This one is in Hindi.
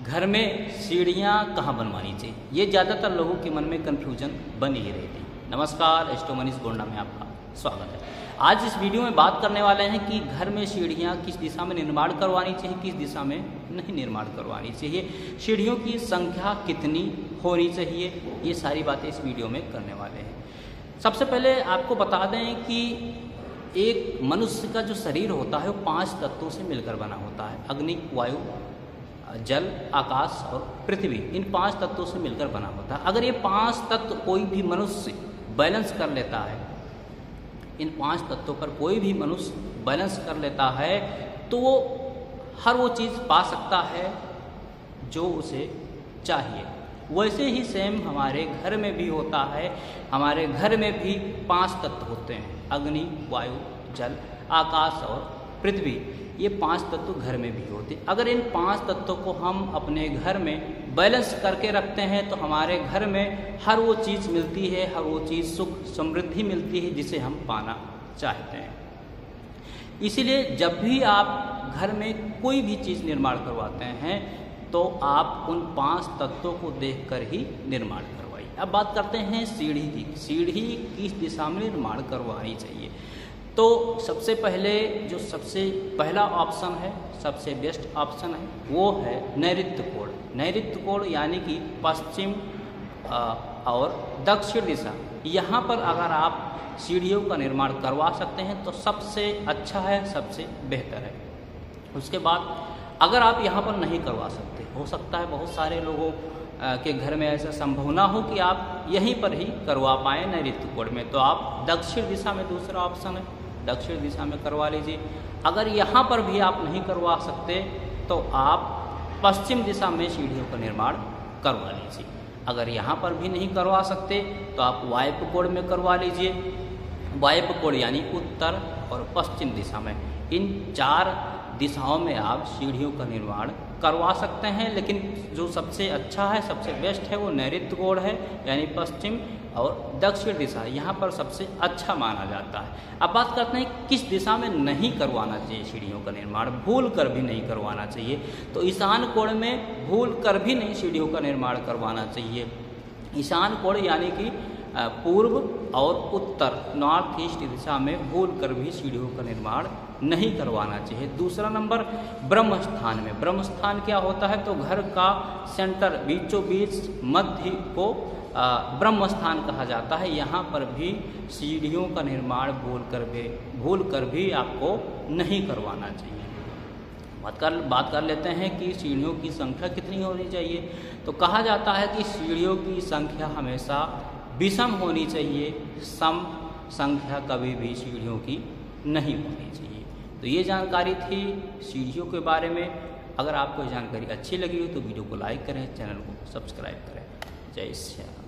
घर में सीढ़ियाँ कहाँ बनवानी चाहिए, ये ज़्यादातर लोगों के मन में कन्फ्यूजन बनी ही रहती है। नमस्कार, एस्ट्रो मनीष गोंडा में आपका स्वागत है। आज इस वीडियो में बात करने वाले हैं कि घर में सीढ़ियाँ किस दिशा में निर्माण करवानी चाहिए, किस दिशा में नहीं निर्माण करवानी चाहिए, सीढ़ियों की संख्या कितनी होनी चाहिए, ये सारी बातें इस वीडियो में करने वाले हैं। सबसे पहले आपको बता दें कि एक मनुष्य का जो शरीर होता है वो 5 तत्वों से मिलकर बना होता है। अग्नि, वायु, जल, आकाश और पृथ्वी, इन 5 तत्वों से मिलकर बना होता है। अगर ये 5 तत्व कोई भी मनुष्य बैलेंस कर लेता है, इन 5 तत्वों पर कोई भी मनुष्य बैलेंस कर लेता है तो वो हर वो चीज़ पा सकता है जो उसे चाहिए। वैसे ही सेम हमारे घर में भी होता है। हमारे घर में भी 5 तत्व होते हैं, अग्नि, वायु, जल, आकाश और पृथ्वी। ये 5 तत्व घर में भी होते हैं। अगर इन 5 तत्वों को हम अपने घर में बैलेंस करके रखते हैं तो हमारे घर में हर वो चीज़ मिलती है, हर वो चीज़ सुख समृद्धि मिलती है जिसे हम पाना चाहते हैं। इसीलिए जब भी आप घर में कोई भी चीज़ निर्माण करवाते हैं तो आप उन 5 तत्वों को देखकर ही निर्माण करवाइए। अब बात करते हैं सीढ़ी की। सीढ़ी किस दिशा में निर्माण करवानी चाहिए, तो सबसे पहले जो सबसे पहला ऑप्शन है, सबसे बेस्ट ऑप्शन है, वो है नैऋत्य कोण। नैऋत्य कोण यानी कि पश्चिम और दक्षिण दिशा। यहाँ पर अगर आप सीढ़ियों का निर्माण करवा सकते हैं तो सबसे अच्छा है, सबसे बेहतर है। उसके बाद अगर आप यहाँ पर नहीं करवा सकते, हो सकता है बहुत सारे लोगों के घर में ऐसा संभव ना हो कि आप यहीं पर ही करवा पाएँ नैऋत्य कोण में, तो आप दक्षिण दिशा में दूसरा ऑप्शन है, दक्षिण दिशा में करवा लीजिए। अगर यहाँ पर भी आप नहीं करवा सकते तो आप पश्चिम दिशा में सीढ़ियों का निर्माण करवा लीजिए। अगर यहाँ पर भी नहीं करवा सकते तो आप वायव्य कोण में करवा लीजिए। वायव्य कोण यानी उत्तर और पश्चिम दिशा में, इन 4 दिशाओं में आप सीढ़ियों का निर्माण करवा सकते हैं। लेकिन जो सबसे अच्छा है, सबसे बेस्ट है, वो नैऋत्य कोण है, यानी पश्चिम और दक्षिण दिशा, यहाँ पर सबसे अच्छा माना जाता है। अब बात करते हैं किस दिशा में नहीं करवाना चाहिए सीढ़ियों का निर्माण, भूल कर भी नहीं करवाना चाहिए। तो ईशान कोण में भूल कर भी नहीं सीढ़ियों का निर्माण करवाना चाहिए। ईशान कोण यानी कि पूर्व और उत्तर, नॉर्थ ईस्ट दिशा में भूल कर भी सीढ़ियों का निर्माण नहीं करवाना चाहिए। दूसरा नंबर ब्रह्म स्थान में। ब्रह्म स्थान क्या होता है, तो घर का सेंटर, बीचों बीच मध्य को ब्रह्म स्थान कहा जाता है। यहाँ पर भी सीढ़ियों का निर्माण भूल कर भी आपको नहीं करवाना चाहिए। बात कर लेते हैं कि सीढ़ियों की संख्या कितनी होनी चाहिए। तो कहा जाता है कि सीढ़ियों की संख्या हमेशा विषम होनी चाहिए, सम संख्या कभी भी सीढ़ियों की नहीं होनी चाहिए। तो ये जानकारी थी सीढ़ियों के बारे में। अगर आपको जानकारी अच्छी लगी हो तो वीडियो को लाइक करें, चैनल को सब्सक्राइब करें। जय श्री राम।